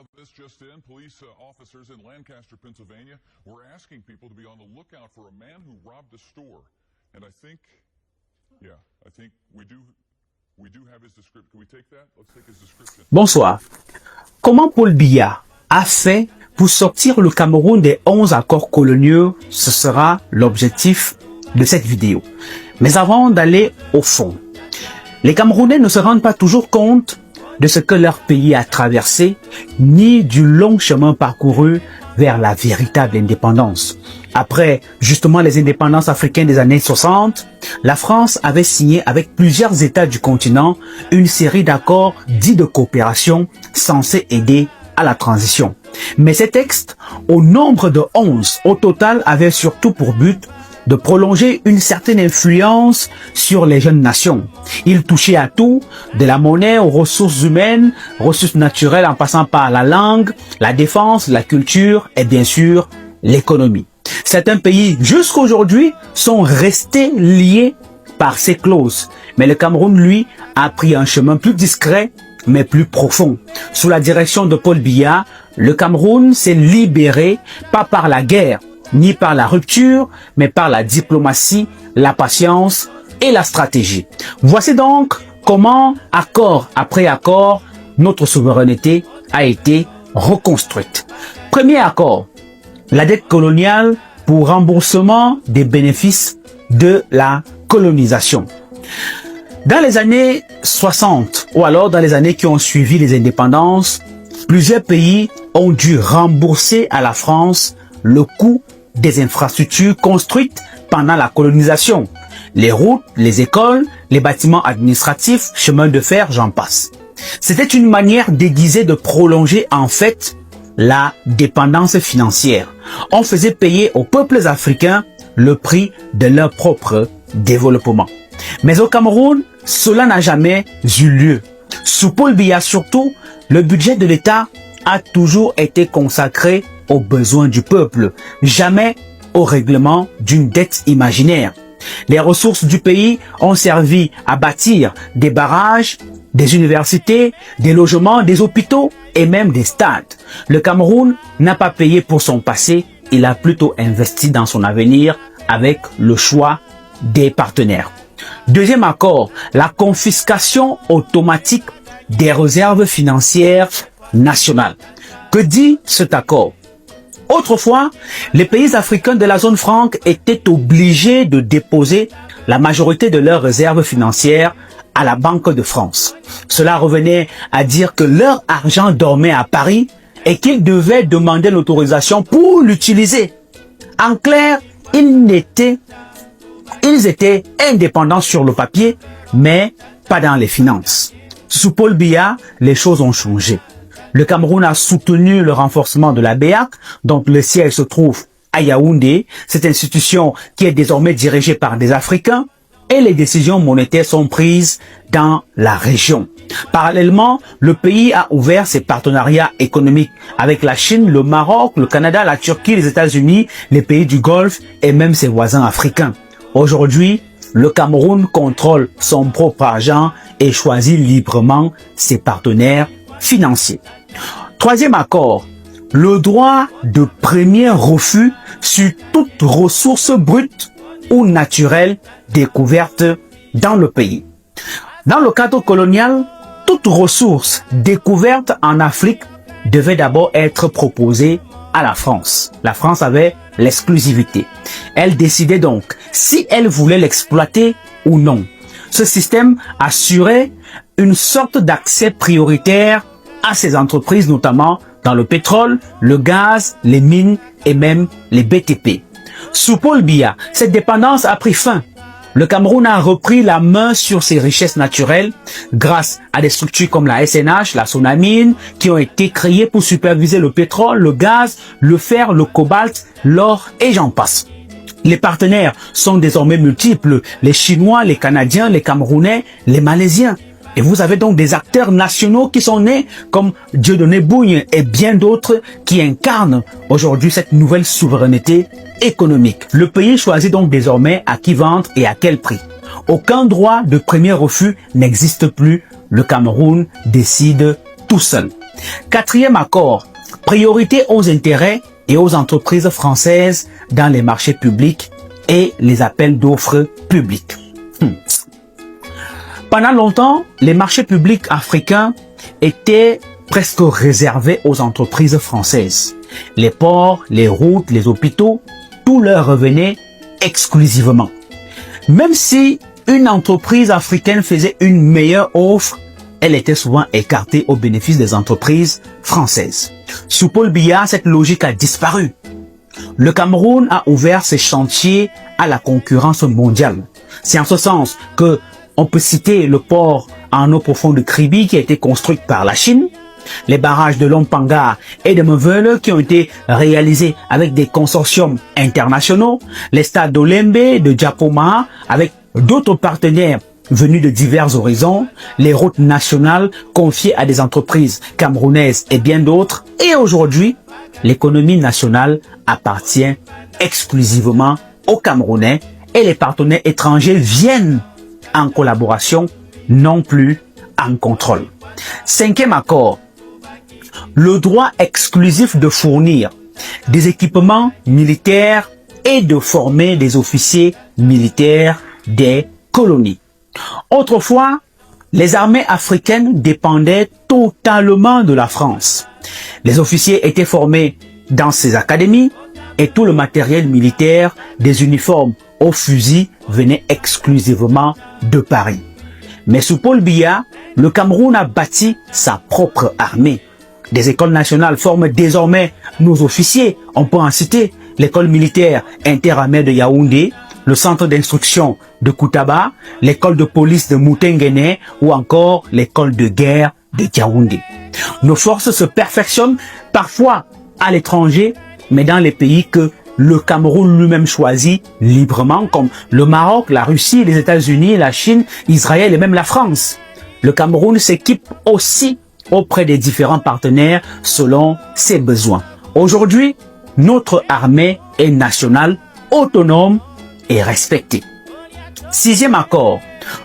Now, this just in, police officers in Lancaster, Pennsylvania, were asking people to be on the lookout for a man who robbed a store. And I think we do have his description. Can we take that? Let's take his description. Bonsoir. Comment Paul Biya a fait pour sortir le Cameroun des 11 accords coloniaux? Ce sera l'objectif de cette vidéo. Mais avant d'aller au fond, les Camerounais ne se rendent pas toujours compte de ce que leur pays a traversé, ni du long chemin parcouru vers la véritable indépendance. Après justement les indépendances africaines des années 60, la France avait signé avec plusieurs États du continent une série d'accords dits de coopération censés aider à la transition. Mais ces textes, au nombre de 11 au total, avaient surtout pour but de prolonger une certaine influence sur les jeunes nations. Ils touchaient à tout, de la monnaie aux ressources humaines, ressources naturelles en passant par la langue, la défense, la culture et bien sûr l'économie. Certains pays, jusqu'aujourd'hui, sont restés liés par ces clauses. Mais le Cameroun, lui, a pris un chemin plus discret mais plus profond. Sous la direction de Paul Biya, le Cameroun s'est libéré, pas par la guerre, ni par la rupture, mais par la diplomatie, la patience et la stratégie. Voici donc comment, accord après accord, notre souveraineté a été reconstruite. Premier accord, la dette coloniale pour remboursement des bénéfices de la colonisation. Dans les années 60 ou alors dans les années qui ont suivi les indépendances, plusieurs pays ont dû rembourser à la France le coût des infrastructures construites pendant la colonisation. Les routes, les écoles, les bâtiments administratifs, chemins de fer, j'en passe. C'était une manière déguisée de prolonger en fait la dépendance financière. On faisait payer aux peuples africains le prix de leur propre développement. Mais au Cameroun, cela n'a jamais eu lieu. Sous Paul Biya surtout, le budget de l'État a toujours été consacré aux besoins du peuple, jamais au règlement d'une dette imaginaire. Les ressources du pays ont servi à bâtir des barrages, des universités, des logements, des hôpitaux et même des stades. Le Cameroun n'a pas payé pour son passé, il a plutôt investi dans son avenir avec le choix des partenaires. Deuxième accord, la confiscation automatique des réserves financières nationales. Que dit cet accord? Autrefois, les pays africains de la zone franque étaient obligés de déposer la majorité de leurs réserves financières à la Banque de France. Cela revenait à dire que leur argent dormait à Paris et qu'ils devaient demander l'autorisation pour l'utiliser. En clair, ils étaient indépendants sur le papier, mais pas dans les finances. Sous Paul Biya, les choses ont changé. Le Cameroun a soutenu le renforcement de la BEAC, dont le siège se trouve à Yaoundé, cette institution qui est désormais dirigée par des Africains, et les décisions monétaires sont prises dans la région. Parallèlement, le pays a ouvert ses partenariats économiques avec la Chine, le Maroc, le Canada, la Turquie, les États-Unis, les pays du Golfe et même ses voisins africains. Aujourd'hui, le Cameroun contrôle son propre argent et choisit librement ses partenaires financiers. Troisième accord, le droit de premier refus sur toute ressource brute ou naturelle découverte dans le pays. Dans le cadre colonial, toute ressource découverte en Afrique devait d'abord être proposée à la France. La France avait l'exclusivité. Elle décidait donc si elle voulait l'exploiter ou non. Ce système assurait une sorte d'accès prioritaire à ces entreprises, notamment dans le pétrole, le gaz, les mines et même les BTP. Sous Paul Biya, cette dépendance a pris fin. Le Cameroun a repris la main sur ses richesses naturelles grâce à des structures comme la SNH, la Sonamine, qui ont été créées pour superviser le pétrole, le gaz, le fer, le cobalt, l'or et j'en passe. Les partenaires sont désormais multiples, les Chinois, les Canadiens, les Camerounais, les Malaisiens. Et vous avez donc des acteurs nationaux qui sont nés comme Dieudonné Bougne et bien d'autres qui incarnent aujourd'hui cette nouvelle souveraineté économique. Le pays choisit donc désormais à qui vendre et à quel prix. Aucun droit de premier refus n'existe plus. Le Cameroun décide tout seul. Quatrième accord, priorité aux intérêts et aux entreprises françaises dans les marchés publics et les appels d'offres publics. Pendant longtemps, les marchés publics africains étaient presque réservés aux entreprises françaises. Les ports, les routes, les hôpitaux, tout leur revenait exclusivement. Même si une entreprise africaine faisait une meilleure offre, elle était souvent écartée au bénéfice des entreprises françaises. Sous Paul Biya, cette logique a disparu. Le Cameroun a ouvert ses chantiers à la concurrence mondiale. C'est en ce sens que on peut citer le port en eau profonde de Kribi qui a été construit par la Chine, les barrages de Lompanga et de Meveule qui ont été réalisés avec des consortiums internationaux, les stades d'Olembe, de Djapoma avec d'autres partenaires venus de divers horizons, les routes nationales confiées à des entreprises camerounaises et bien d'autres. Et aujourd'hui, l'économie nationale appartient exclusivement aux Camerounais et les partenaires étrangers viennent en collaboration, non plus en contrôle. Cinquième accord, le droit exclusif de fournir des équipements militaires et de former des officiers militaires des colonies. Autrefois, les armées africaines dépendaient totalement de la France. Les officiers étaient formés dans ces académies et tout le matériel militaire, des uniformes aux fusils, venait exclusivement de Paris. Mais sous Paul Biya, le Cameroun a bâti sa propre armée. Des écoles nationales forment désormais nos officiers. On peut en citer l'école militaire interarmée de Yaoundé, le centre d'instruction de Koutaba, l'école de police de Moutenguene ou encore l'école de guerre de Yaoundé. Nos forces se perfectionnent parfois à l'étranger, mais dans les pays que le Cameroun lui-même choisit librement, comme le Maroc, la Russie, les États-Unis, la Chine, Israël et même la France. Le Cameroun s'équipe aussi auprès des différents partenaires selon ses besoins. Aujourd'hui, notre armée est nationale, autonome et respectée. Sixième accord,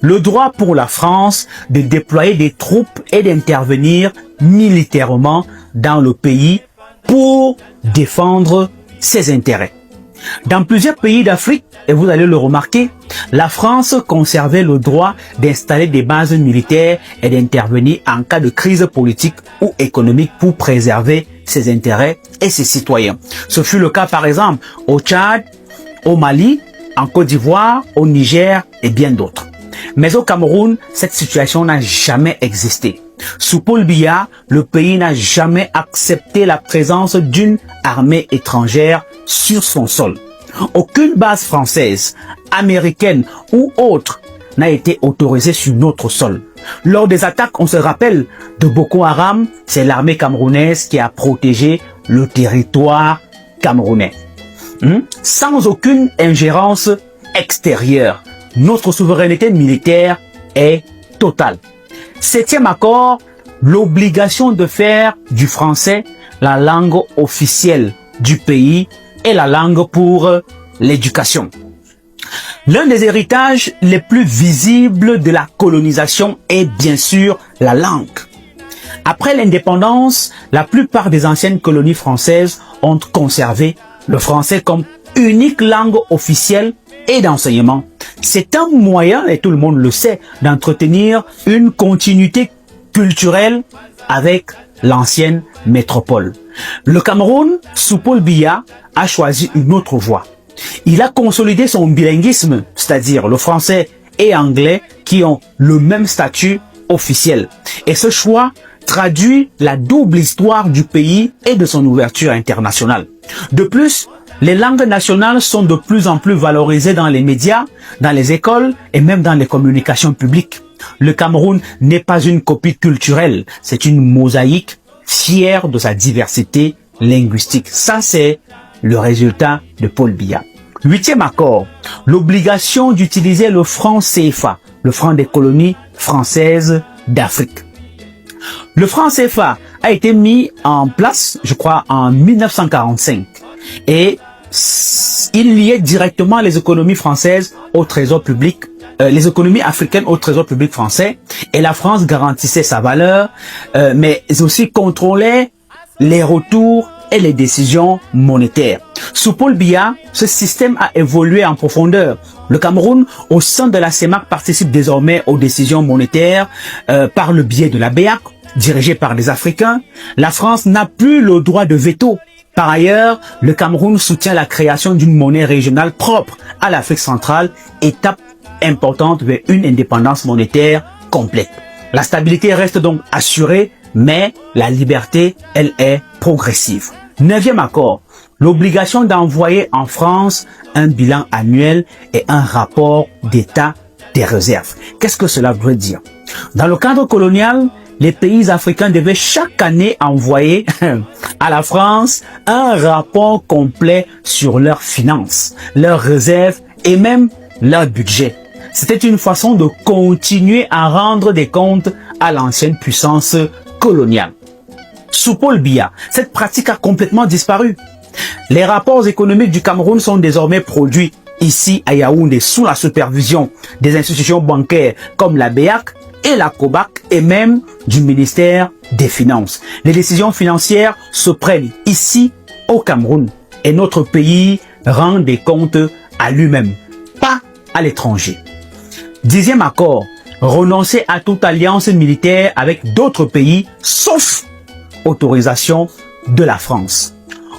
le droit pour la France de déployer des troupes et d'intervenir militairement dans le pays pour défendre ses intérêts. Dans plusieurs pays d'Afrique, et vous allez le remarquer, la France conservait le droit d'installer des bases militaires et d'intervenir en cas de crise politique ou économique pour préserver ses intérêts et ses citoyens. Ce fut le cas par exemple au Tchad, au Mali, en Côte d'Ivoire, au Niger et bien d'autres. Mais au Cameroun, cette situation n'a jamais existé. Sous Paul Biya, le pays n'a jamais accepté la présence d'une armée étrangère sur son sol. Aucune base française, américaine ou autre n'a été autorisée sur notre sol. Lors des attaques, on se rappelle de Boko Haram, c'est l'armée camerounaise qui a protégé le territoire camerounais. Sans aucune ingérence extérieure, notre souveraineté militaire est totale. Septième accord, l'obligation de faire du français la langue officielle du pays et la langue pour l'éducation. L'un des héritages les plus visibles de la colonisation est bien sûr la langue. Après l'indépendance, la plupart des anciennes colonies françaises ont conservé le français comme unique langue officielle et d'enseignement. C'est un moyen, et tout le monde le sait, d'entretenir une continuité culturelle avec l'ancienne métropole. Le Cameroun, sous Paul Biya, a choisi une autre voie. Il a consolidé son bilinguisme, c'est-à-dire le français et anglais qui ont le même statut officiel. Et ce choix traduit la double histoire du pays et de son ouverture internationale. De plus, les langues nationales sont de plus en plus valorisées dans les médias, dans les écoles et même dans les communications publiques. Le Cameroun n'est pas une copie culturelle, c'est une mosaïque fière de sa diversité linguistique. Ça, c'est le résultat de Paul Biya. Huitième accord, l'obligation d'utiliser le franc CFA, le franc des colonies françaises d'Afrique. Le franc CFA a été mis en place, je crois, en 1945 et il liait directement les économies françaises au trésor public les économies africaines au trésor public français et la France garantissait sa valeur, mais aussi contrôlait les retours et les décisions monétaires. Sous Paul Biya, ce système a évolué en profondeur. Le Cameroun, au sein de la CEMAC, participe désormais aux décisions monétaires par le biais de la BEAC, dirigée par des Africains. La France n'a plus le droit de veto. Par ailleurs, le Cameroun soutient la création d'une monnaie régionale propre à l'Afrique centrale, étape importante vers une indépendance monétaire complète. La stabilité reste donc assurée, mais la liberté, elle, est progressive. 9e accord, l'obligation d'envoyer en France un bilan annuel et un rapport d'état des réserves. Qu'est-ce que cela veut dire? Dans le cadre colonial, les pays africains devaient chaque année envoyer à la France un rapport complet sur leurs finances, leurs réserves et même leur budget. C'était une façon de continuer à rendre des comptes à l'ancienne puissance coloniale. Sous Paul Biya, cette pratique a complètement disparu. Les rapports économiques du Cameroun sont désormais produits ici à Yaoundé sous la supervision des institutions bancaires comme la BEAC et la COBAC et même du ministère des Finances. Les décisions financières se prennent ici au Cameroun et notre pays rend des comptes à lui-même, pas à l'étranger. 10e accord, renoncer à toute alliance militaire avec d'autres pays sauf autorisation de la France.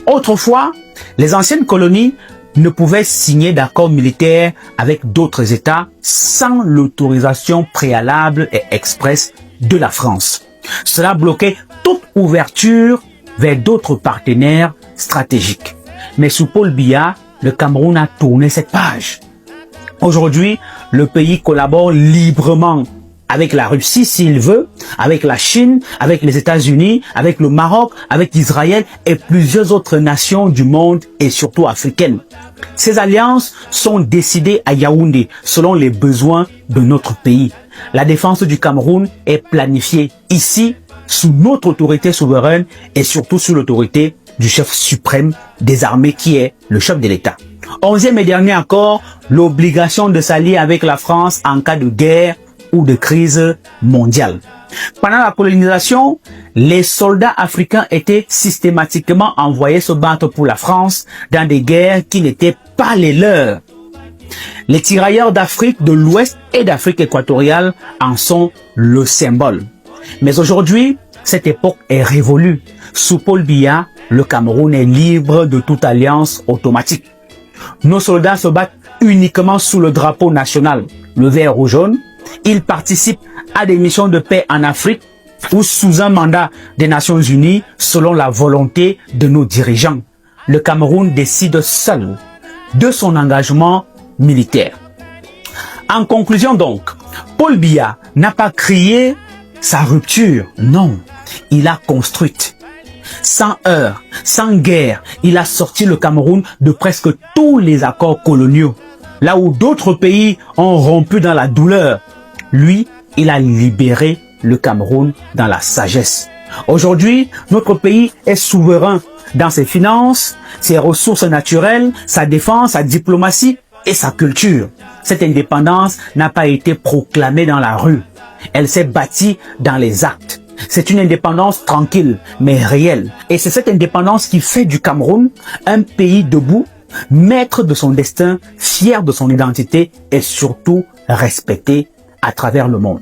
Autrefois, les anciennes colonies ne pouvaient signer d'accords militaires avec d'autres États sans l'autorisation préalable et expresse de la France. Cela bloquait toute ouverture vers d'autres partenaires stratégiques. Mais sous Paul Biya, le Cameroun a tourné cette page. Aujourd'hui, le pays collabore librement avec la Russie s'il veut, avec la Chine, avec les États-Unis, avec le Maroc, avec Israël et plusieurs autres nations du monde et surtout africaines. Ces alliances sont décidées à Yaoundé selon les besoins de notre pays. La défense du Cameroun est planifiée ici sous notre autorité souveraine et surtout sous l'autorité du chef suprême des armées qui est le chef de l'État. 11e et dernier accord, l'obligation de s'allier avec la France en cas de guerre ou de crise mondiale. Pendant la colonisation, les soldats africains étaient systématiquement envoyés se battre pour la France dans des guerres qui n'étaient pas les leurs. Les tirailleurs d'Afrique de l'Ouest et d'Afrique équatoriale en sont le symbole. Mais aujourd'hui, cette époque est révolue. Sous Paul Biya, le Cameroun est libre de toute alliance automatique. Nos soldats se battent uniquement sous le drapeau national, le vert ou jaune. Ils participent à des missions de paix en Afrique ou sous un mandat des Nations Unies selon la volonté de nos dirigeants. Le Cameroun décide seul de son engagement militaire. En conclusion donc, Paul Biya n'a pas crié sa rupture, non, il a construite. Sans heurts, sans guerre, il a sorti le Cameroun de presque tous les accords coloniaux. Là où d'autres pays ont rompu dans la douleur, lui, il a libéré le Cameroun dans la sagesse. Aujourd'hui, notre pays est souverain dans ses finances, ses ressources naturelles, sa défense, sa diplomatie et sa culture. Cette indépendance n'a pas été proclamée dans la rue. Elle s'est bâtie dans les actes. C'est une indépendance tranquille, mais réelle. Et c'est cette indépendance qui fait du Cameroun un pays debout, maître de son destin, fier de son identité et surtout respecté à travers le monde.